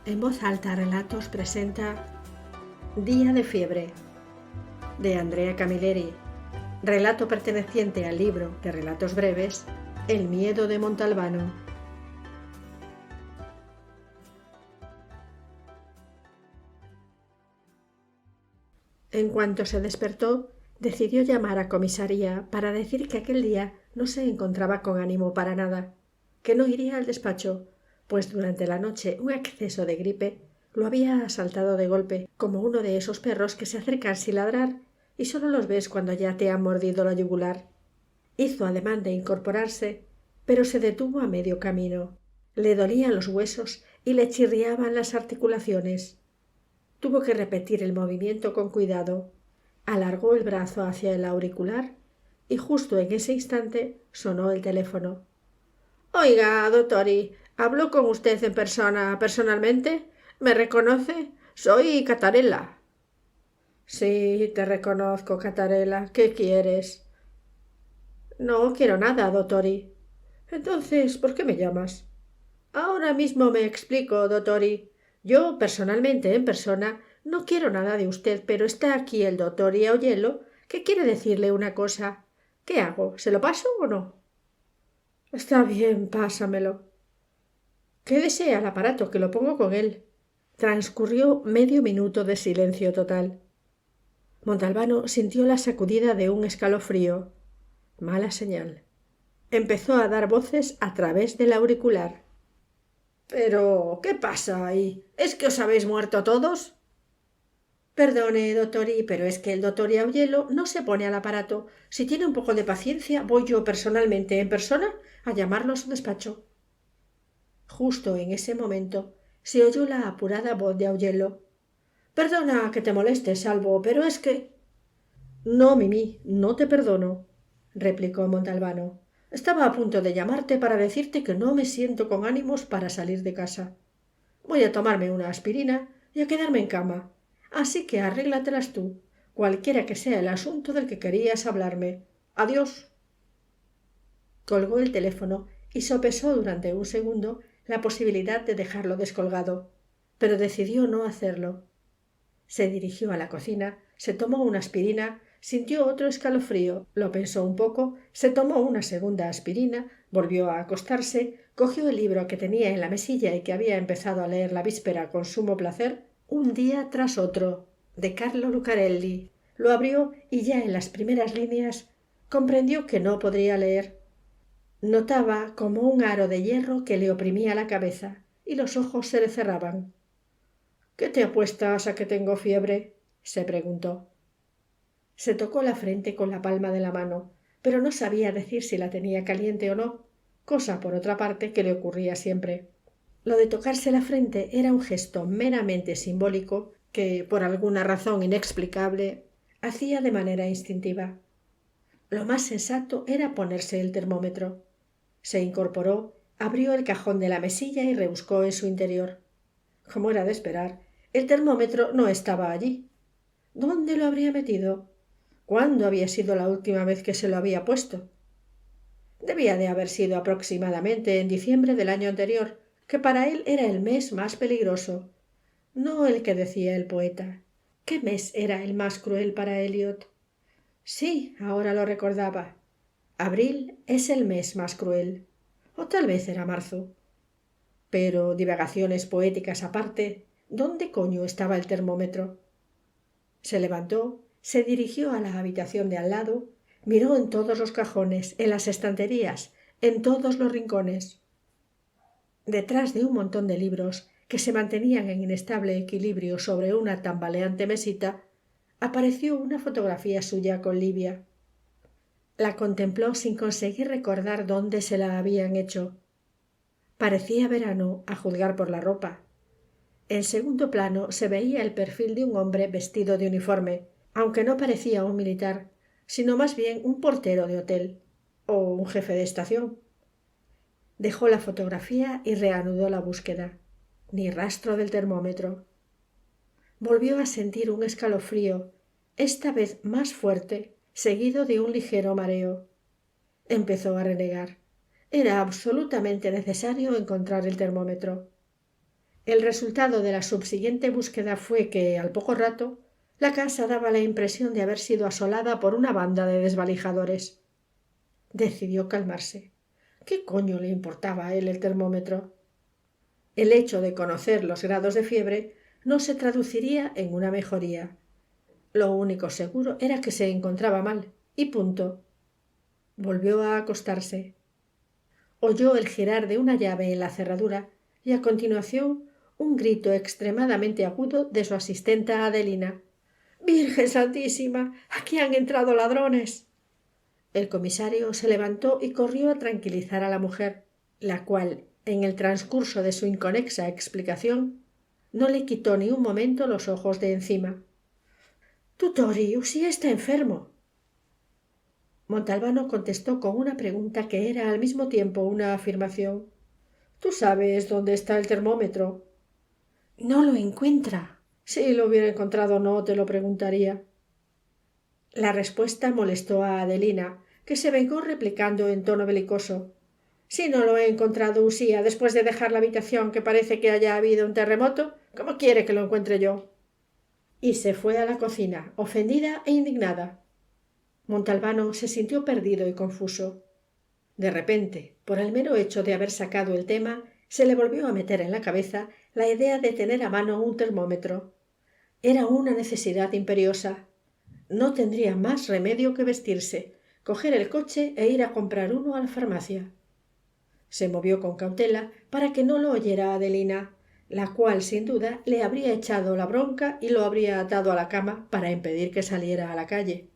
En voz alta Relatos presenta Día de fiebre, de Andrea Camilleri, relato perteneciente al libro de relatos breves El miedo de Montalbano. En cuanto se despertó, decidió llamar a comisaría para decir que aquel día no se encontraba con ánimo para nada, que no iría al despacho, pues durante la noche un acceso de gripe lo había asaltado de golpe, como uno de esos perros que se acercan sin ladrar y solo los ves cuando ya te han mordido la yugular. Hizo ademán de incorporarse, pero se detuvo a medio camino. Le dolían los huesos y le chirriaban las articulaciones. Tuvo que repetir el movimiento con cuidado. Alargó el brazo hacia el auricular y justo en ese instante sonó el teléfono. «Oiga, doctori, ¿hablo con usted en persona, personalmente? ¿Me reconoce? Soy Catarella». «Sí, te reconozco, Catarella. ¿Qué quieres?» «No quiero nada, doctori». «Entonces, ¿por qué me llamas?» «Ahora mismo me explico, doctori. Yo, personalmente, en persona, no quiero nada de usted, pero está aquí el doctor Augello, que quiere decirle una cosa. ¿Qué hago? ¿Se lo paso o no?» «Está bien, pásamelo». «Quédese al aparato, que lo pongo con él». Transcurrió medio minuto de silencio total. Montalbano sintió la sacudida de un escalofrío. Mala señal. Empezó a dar voces a través del auricular. «¿Pero qué pasa ahí? ¿Es que os habéis muerto todos?» «Perdone, doctori, pero es que el doctor Augello no se pone al aparato. Si tiene un poco de paciencia, voy yo personalmente, en persona, a llamarlo a su despacho». Justo en ese momento se oyó la apurada voz de Augello. «Perdona que te moleste, Salvo, pero es que...» «No, Mimi, no te perdono», replicó Montalbano. «Estaba a punto de llamarte para decirte que no me siento con ánimos para salir de casa. Voy a tomarme una aspirina y a quedarme en cama. Así que arréglatelas tú, cualquiera que sea el asunto del que querías hablarme. Adiós». Colgó el teléfono y sopesó durante un segundo la posibilidad de dejarlo descolgado, pero decidió no hacerlo. Se dirigió a la cocina, se tomó una aspirina, sintió otro escalofrío, lo pensó un poco, se tomó una segunda aspirina, volvió a acostarse, cogió el libro que tenía en la mesilla y que había empezado a leer la víspera con sumo placer, Un día tras otro, de Carlo Lucarelli. Lo abrió y ya en las primeras líneas comprendió que no podría leer. Notaba como un aro de hierro que le oprimía la cabeza y los ojos se le cerraban. «¿Qué te apuestas a que tengo fiebre?», se preguntó. Se tocó la frente con la palma de la mano, pero no sabía decir si la tenía caliente o no, cosa, por otra parte, que le ocurría siempre. Lo de tocarse la frente era un gesto meramente simbólico que, por alguna razón inexplicable, hacía de manera instintiva. Lo más sensato era ponerse el termómetro. Se incorporó, abrió el cajón de la mesilla y rebuscó en su interior. Como era de esperar, el termómetro no estaba allí. ¿Dónde lo habría metido? ¿Cuándo había sido la última vez que se lo había puesto? Debía de haber sido aproximadamente en diciembre del año anterior, que para él era el mes más peligroso. No el que decía el poeta. ¿Qué mes era el más cruel para Eliot? Sí, ahora lo recordaba. Abril es el mes más cruel. O tal vez era marzo. Pero, divagaciones poéticas aparte, ¿dónde coño estaba el termómetro? Se levantó, se dirigió a la habitación de al lado, miró en todos los cajones, en las estanterías, en todos los rincones. Detrás de un montón de libros que se mantenían en inestable equilibrio sobre una tambaleante mesita, apareció una fotografía suya con Livia. La contempló sin conseguir recordar dónde se la habían hecho. Parecía verano, a juzgar por la ropa. En segundo plano se veía el perfil de un hombre vestido de uniforme, aunque no parecía un militar, sino más bien un portero de hotel o un jefe de estación. Dejó la fotografía y reanudó la búsqueda. Ni rastro del termómetro. Volvió a sentir un escalofrío, esta vez más fuerte, seguido de un ligero mareo. Empezó a renegar. Era absolutamente necesario encontrar el termómetro. El resultado de la subsiguiente búsqueda fue que, al poco rato, la casa daba la impresión de haber sido asolada por una banda de desvalijadores. Decidió calmarse. ¿Qué coño le importaba a él el termómetro? El hecho de conocer los grados de fiebre no se traduciría en una mejoría. Lo único seguro era que se encontraba mal, y punto. Volvió a acostarse. Oyó el girar de una llave en la cerradura y a continuación un grito extremadamente agudo de su asistenta Adelina. «¡Virgen Santísima! ¡Aquí han entrado ladrones!». El comisario se levantó y corrió a tranquilizar a la mujer, la cual, en el transcurso de su inconexa explicación, no le quitó ni un momento los ojos de encima. «Tutori, usía está enfermo». Montalbano contestó con una pregunta que era al mismo tiempo una afirmación. «¿Tú sabes dónde está el termómetro?» «No lo encuentra». «Si lo hubiera encontrado no te lo preguntaría». La respuesta molestó a Adelina, que se vengó replicando en tono belicoso. «Si no lo he encontrado Usía después de dejar la habitación que parece que haya habido un terremoto, ¿cómo quiere que lo encuentre yo?». Y se fue a la cocina, ofendida e indignada. Montalbano se sintió perdido y confuso. De repente, por el mero hecho de haber sacado el tema, se le volvió a meter en la cabeza la idea de tener a mano un termómetro. Era una necesidad imperiosa. No tendría más remedio que vestirse, coger el coche e ir a comprar uno a la farmacia. Se movió con cautela para que no lo oyera Adelina, la cual sin duda le habría echado la bronca y lo habría atado a la cama para impedir que saliera a la calle.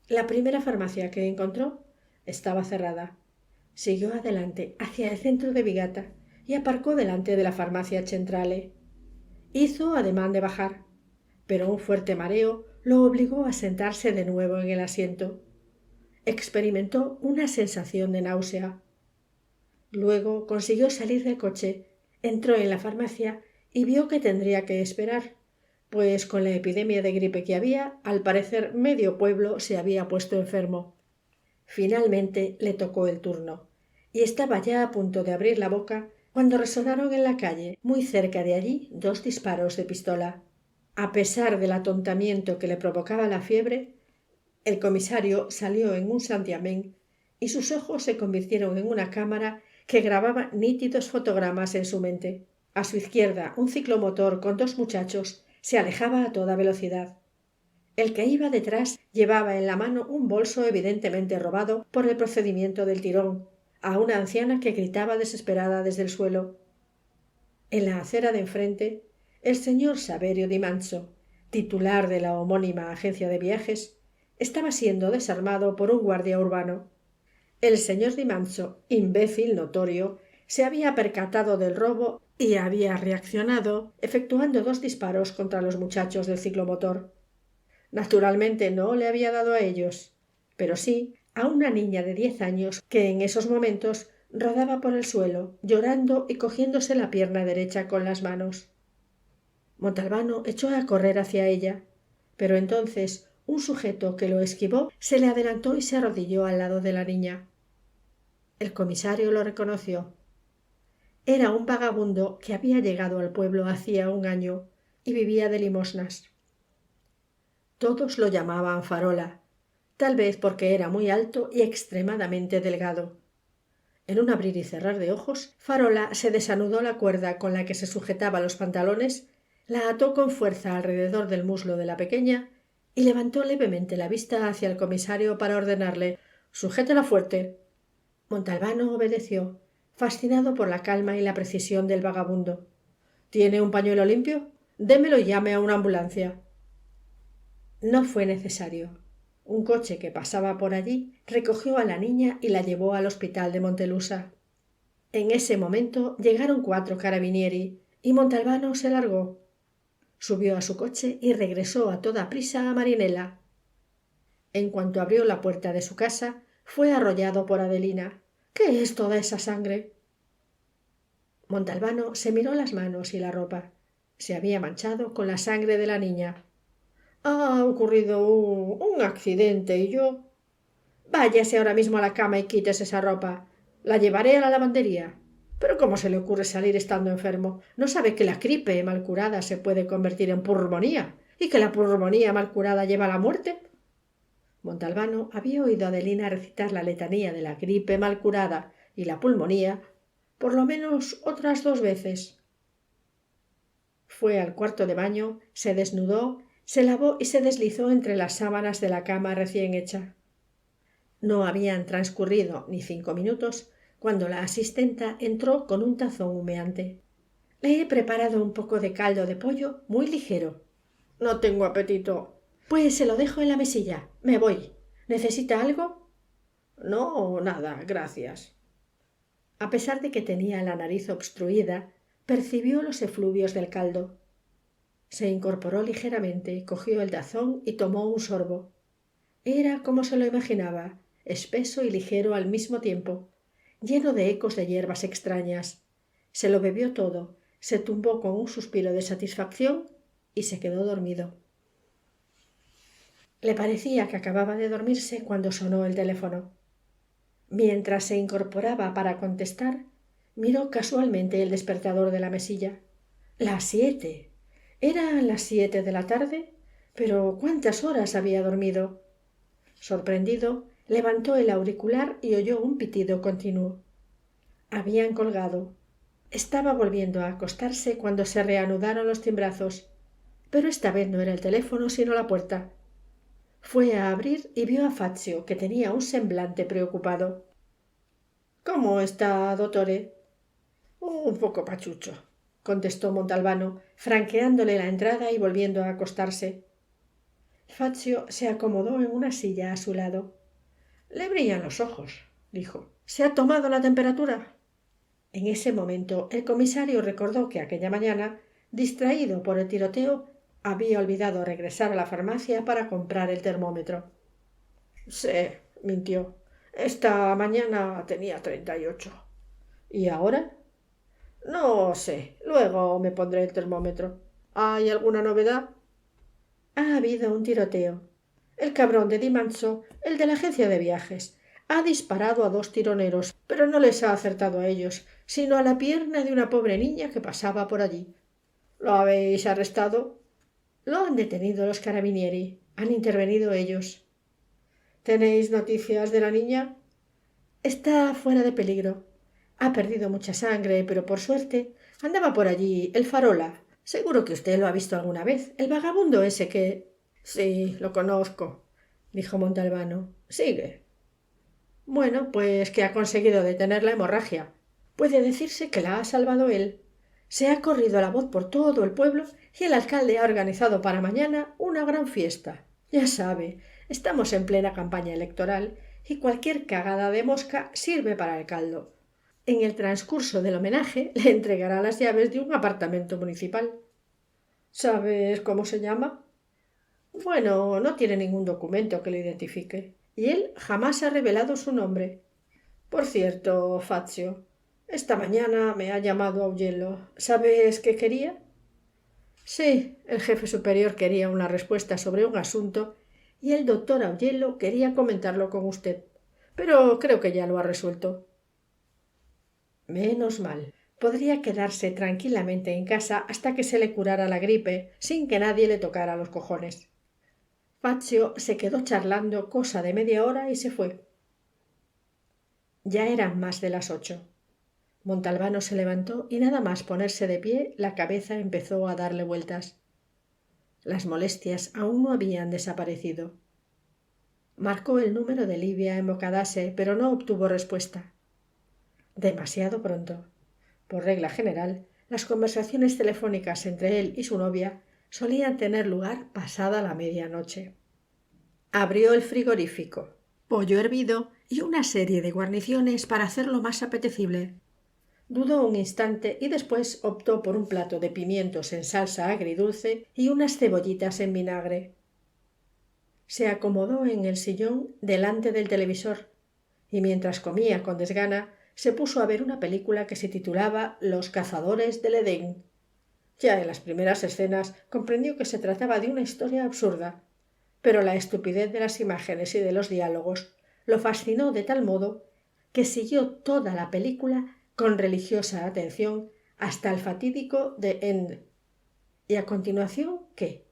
La primera farmacia que encontró estaba cerrada. Siguió adelante hacia el centro de Vigata y aparcó delante de la farmacia Centrale. Hizo ademán de bajar, pero un fuerte mareo lo obligó a sentarse de nuevo en el asiento. Experimentó una sensación de náusea. Luego consiguió salir del coche, entró en la farmacia y vio que tendría que esperar, pues con la epidemia de gripe que había, al parecer medio pueblo se había puesto enfermo. Finalmente le tocó el turno, y estaba ya a punto de abrir la boca cuando resonaron en la calle, muy cerca de allí, 2 disparos de pistola. A pesar del atontamiento que le provocaba la fiebre, el comisario salió en un santiamén y sus ojos se convirtieron en una cámara que grababa nítidos fotogramas en su mente. A su izquierda, un ciclomotor con 2 muchachos se alejaba a toda velocidad. El que iba detrás llevaba en la mano un bolso evidentemente robado por el procedimiento del tirón, a una anciana que gritaba desesperada desde el suelo. En la acera de enfrente, el señor Saverio Di Manso, titular de la homónima agencia de viajes, estaba siendo desarmado por un guardia urbano. El señor Di Manso, imbécil notorio, se había percatado del robo y había reaccionado efectuando 2 disparos contra los muchachos del ciclomotor. Naturalmente no le había dado a ellos, pero sí a una niña de 10 años que en esos momentos rodaba por el suelo, llorando y cogiéndose la pierna derecha con las manos. Montalbano echó a correr hacia ella, pero entonces un sujeto que lo esquivó se le adelantó y se arrodilló al lado de la niña. El comisario lo reconoció. Era un vagabundo que había llegado al pueblo hacía 1 año y vivía de limosnas. Todos lo llamaban Farola, tal vez porque era muy alto y extremadamente delgado. En un abrir y cerrar de ojos, Farola se desanudó la cuerda con la que se sujetaba los pantalones, la ató con fuerza alrededor del muslo de la pequeña y levantó levemente la vista hacia el comisario para ordenarle «Sujétela fuerte». Montalbano obedeció, fascinado por la calma y la precisión del vagabundo. «¿Tiene un pañuelo limpio? Démelo y llame a una ambulancia». No fue necesario. Un coche que pasaba por allí recogió a la niña y la llevó al hospital de Montelusa. En ese momento llegaron 4 carabinieri y Montalbano se largó. Subió a su coche y regresó a toda prisa a Marinella. En cuanto abrió la puerta de su casa, fue arrollado por Adelina. «¿Qué es toda esa sangre?». Montalbano se miró las manos y la ropa. Se había manchado con la sangre de la niña. «Ha ocurrido un accidente y yo...». «Váyase ahora mismo a la cama y quítese esa ropa. La llevaré a la lavandería». ¿Pero cómo se le ocurre salir estando enfermo? ¿No sabe que la gripe mal curada se puede convertir en pulmonía y que la pulmonía mal curada lleva a la muerte? Montalbano había oído a Adelina recitar la letanía de la gripe mal curada y la pulmonía por lo menos otras 2 veces. Fue al cuarto de baño, se desnudó, se lavó y se deslizó entre las sábanas de la cama recién hecha. No habían transcurrido ni 5 minutos cuando la asistenta entró con un tazón humeante. Le he preparado un poco de caldo de pollo muy ligero. No tengo apetito. Pues se lo dejo en la mesilla. Me voy. ¿Necesita algo? No, nada, gracias. A pesar de que tenía la nariz obstruida, percibió los efluvios del caldo. Se incorporó ligeramente, cogió el tazón y tomó un sorbo. Era como se lo imaginaba, espeso y ligero al mismo tiempo, lleno de ecos de hierbas extrañas. Se lo bebió todo, se tumbó con un suspiro de satisfacción y se quedó dormido. Le parecía que acababa de dormirse cuando sonó el teléfono. Mientras se incorporaba para contestar, miró casualmente el despertador de la mesilla. Las 7. Eran las 7 de la tarde, pero ¿cuántas horas había dormido? Sorprendido, levantó el auricular y oyó un pitido continuo. Habían colgado. Estaba volviendo a acostarse cuando se reanudaron los timbrazos, pero esta vez no era el teléfono sino la puerta. Fue a abrir y vio a Fazio, que tenía un semblante preocupado. «¿Cómo está, dottore?» «Un poco pachucho», contestó Montalbano, franqueándole la entrada y volviendo a acostarse. Fazio se acomodó en una silla a su lado. «Le brillan los ojos», dijo. «¿Se ha tomado la temperatura?» En ese momento el comisario recordó que aquella mañana, distraído por el tiroteo, había olvidado regresar a la farmacia para comprar el termómetro. «Sí», mintió. «Esta mañana tenía 38. ¿Y ahora?» «No sé. Luego me pondré el termómetro. ¿Hay alguna novedad?» «Ha habido un tiroteo. El cabrón de Di Manzo, el de la agencia de viajes, ha disparado a 2 tironeros, pero no les ha acertado a ellos, sino a la pierna de una pobre niña que pasaba por allí. ¿Lo habéis arrestado?» «Lo han detenido los carabinieri. Han intervenido ellos». «¿Tenéis noticias de la niña?» «Está fuera de peligro. Ha perdido mucha sangre, pero por suerte andaba por allí el Farola. Seguro que usted lo ha visto alguna vez, el vagabundo ese que...» «Sí, lo conozco», dijo Montalbano. «Sigue». «Bueno, pues que ha conseguido detener la hemorragia. Puede decirse que la ha salvado él. Se ha corrido la voz por todo el pueblo y el alcalde ha organizado para mañana una gran fiesta. Ya sabe, estamos en plena campaña electoral y cualquier cagada de mosca sirve para el caldo. En el transcurso del homenaje le entregará las llaves de un apartamento municipal». «¿Sabes cómo se llama?» «Bueno, no tiene ningún documento que le identifique, y él jamás ha revelado su nombre. Por cierto, Fazio, esta mañana me ha llamado Augello. ¿Sabes qué quería?» «Sí, el jefe superior quería una respuesta sobre un asunto y el doctor Augello quería comentarlo con usted, pero creo que ya lo ha resuelto». Menos mal. Podría quedarse tranquilamente en casa hasta que se le curara la gripe, sin que nadie le tocara los cojones. Fazio se quedó charlando cosa de media hora y se fue. Ya eran más de las 8. Montalbano se levantó y nada más ponerse de pie, la cabeza empezó a darle vueltas. Las molestias aún no habían desaparecido. Marcó el número de Livia en Bocadase, pero no obtuvo respuesta. Demasiado pronto. Por regla general, las conversaciones telefónicas entre él y su novia solían tener lugar pasada la medianoche. Abrió el frigorífico. Pollo hervido y una serie de guarniciones para hacerlo más apetecible. Dudó un instante y después optó por un plato de pimientos en salsa agridulce y unas cebollitas en vinagre. Se acomodó en el sillón delante del televisor y mientras comía con desgana se puso a ver una película que se titulaba Los cazadores del Edén. Ya en las primeras escenas comprendió que se trataba de una historia absurda, pero la estupidez de las imágenes y de los diálogos lo fascinó de tal modo que siguió toda la película con religiosa atención hasta el fatídico de End. ¿Y a continuación qué?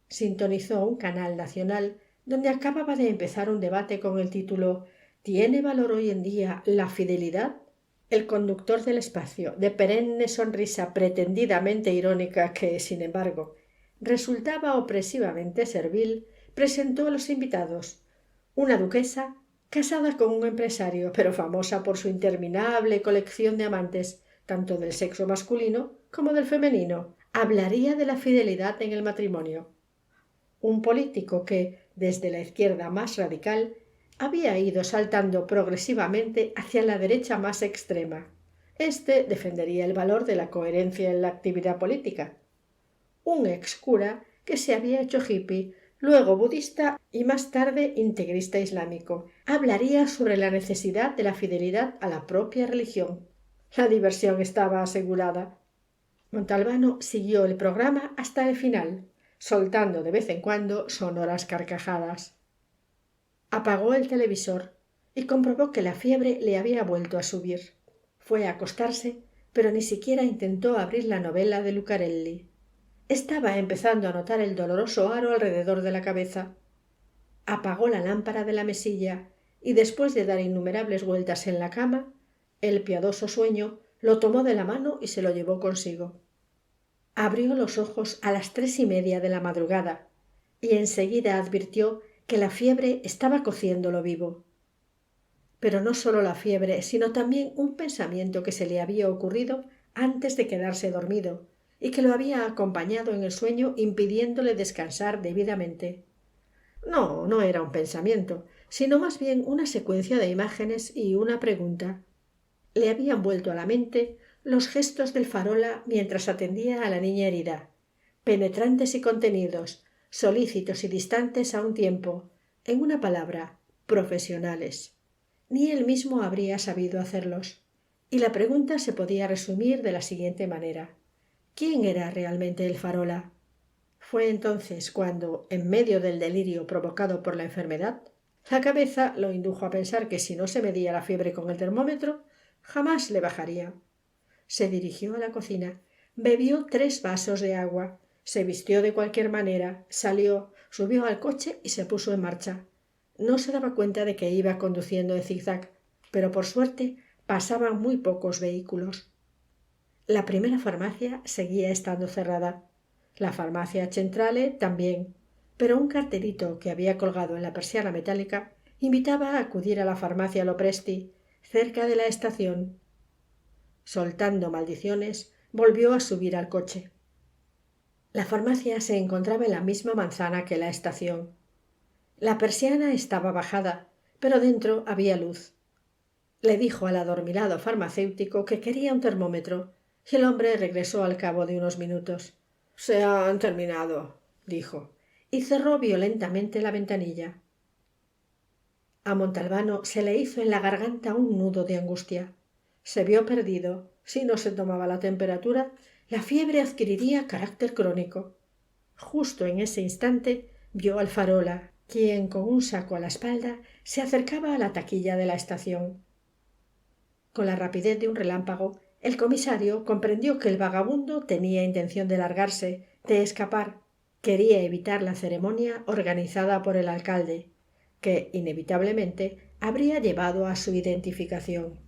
Sintonizó un canal nacional donde acababa de empezar un debate con el título ¿Tiene valor hoy en día la fidelidad? El conductor del espacio, de perenne sonrisa pretendidamente irónica que, sin embargo, resultaba opresivamente servil, presentó a los invitados una duquesa casada con un empresario, pero famosa por su interminable colección de amantes, tanto del sexo masculino como del femenino. Hablaría de la fidelidad en el matrimonio. Un político que, desde la izquierda más radical, había ido saltando progresivamente hacia la derecha más extrema. Este defendería el valor de la coherencia en la actividad política. Un ex cura que se había hecho hippie, luego budista y más tarde integrista islámico, hablaría sobre la necesidad de la fidelidad a la propia religión. La diversión estaba asegurada. Montalbano siguió el programa hasta el final, soltando de vez en cuando sonoras carcajadas. Apagó el televisor y comprobó que la fiebre le había vuelto a subir. Fue a acostarse, pero ni siquiera intentó abrir la novela de Lucarelli. Estaba empezando a notar el doloroso aro alrededor de la cabeza. Apagó la lámpara de la mesilla y, después de dar innumerables vueltas en la cama, el piadoso sueño lo tomó de la mano y se lo llevó consigo. Abrió los ojos a las 3:30 de la madrugada y enseguida advirtió que la fiebre estaba cociéndolo vivo. Pero no solo la fiebre, sino también un pensamiento que se le había ocurrido antes de quedarse dormido y que lo había acompañado en el sueño impidiéndole descansar debidamente. No, no era un pensamiento, sino más bien una secuencia de imágenes y una pregunta. Le habían vuelto a la mente los gestos del farola mientras atendía a la niña herida, penetrantes y contenidos, solícitos y distantes a un tiempo, en una palabra, profesionales. Ni él mismo habría sabido hacerlos. Y la pregunta se podía resumir de la siguiente manera: ¿quién era realmente el farola? Fue entonces cuando, en medio del delirio provocado por la enfermedad, la cabeza lo indujo a pensar que si no se medía la fiebre con el termómetro, jamás le bajaría. Se dirigió a la cocina, bebió 3 vasos de agua, se vistió de cualquier manera, salió, subió al coche y se puso en marcha. No se daba cuenta de que iba conduciendo en zigzag, pero por suerte pasaban muy pocos vehículos. La primera farmacia seguía estando cerrada. La farmacia Centrale también, pero un cartelito que había colgado en la persiana metálica invitaba a acudir a la farmacia Lopresti, cerca de la estación. Soltando maldiciones, volvió a subir al coche. La farmacia se encontraba en la misma manzana que la estación. La persiana estaba bajada, pero dentro había luz. Le dijo al adormilado farmacéutico que quería un termómetro, y el hombre regresó al cabo de unos minutos. «Se han terminado», dijo, y cerró violentamente la ventanilla. A Montalbano se le hizo en la garganta un nudo de angustia. Se vio perdido. Si no se tomaba la temperatura, la fiebre adquiriría carácter crónico. Justo en ese instante vio al farola, quien con un saco a la espalda se acercaba a la taquilla de la estación. Con la rapidez de un relámpago, el comisario comprendió que el vagabundo tenía intención de largarse, de escapar. Quería evitar la ceremonia organizada por el alcalde, que inevitablemente habría llevado a su identificación,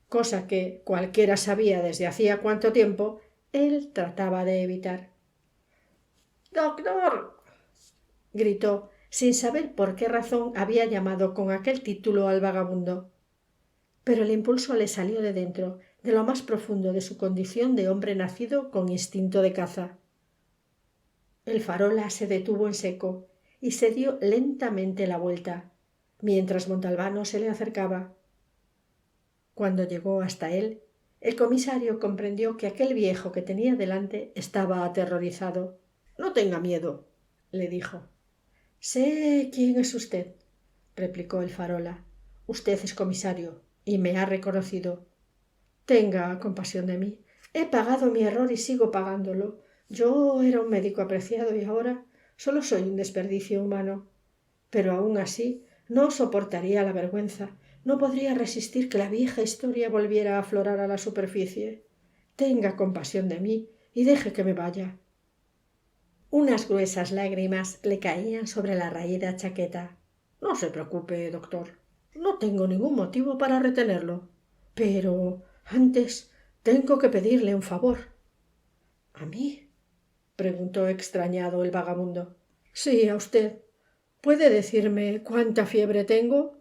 cosa que cualquiera sabía desde hacía cuánto tiempo, él trataba de evitar. «¡Doctor!», gritó, sin saber por qué razón había llamado con aquel título al vagabundo. Pero el impulso le salió de dentro, de lo más profundo de su condición de hombre nacido con instinto de caza. El farola se detuvo en seco y se dio lentamente la vuelta, mientras Montalbano se le acercaba. Cuando llegó hasta él, el comisario comprendió que aquel viejo que tenía delante estaba aterrorizado. «No tenga miedo», le dijo. «Sé quién es usted», replicó el farola. «Usted es comisario y me ha reconocido. Tenga compasión de mí. He pagado mi error y sigo pagándolo. Yo era un médico apreciado y ahora solo soy un desperdicio humano. Pero aún así no soportaría la vergüenza, No podría resistir que la vieja historia volviera a aflorar a la superficie. Tenga compasión de mí y deje que me vaya. Unas gruesas lágrimas le caían sobre la raída chaqueta. No se preocupe, doctor. No tengo ningún motivo para retenerlo. Pero antes tengo que pedirle un favor. ¿A mí? Preguntó extrañado el vagabundo. Sí, a usted. ¿Puede decirme cuánta fiebre tengo?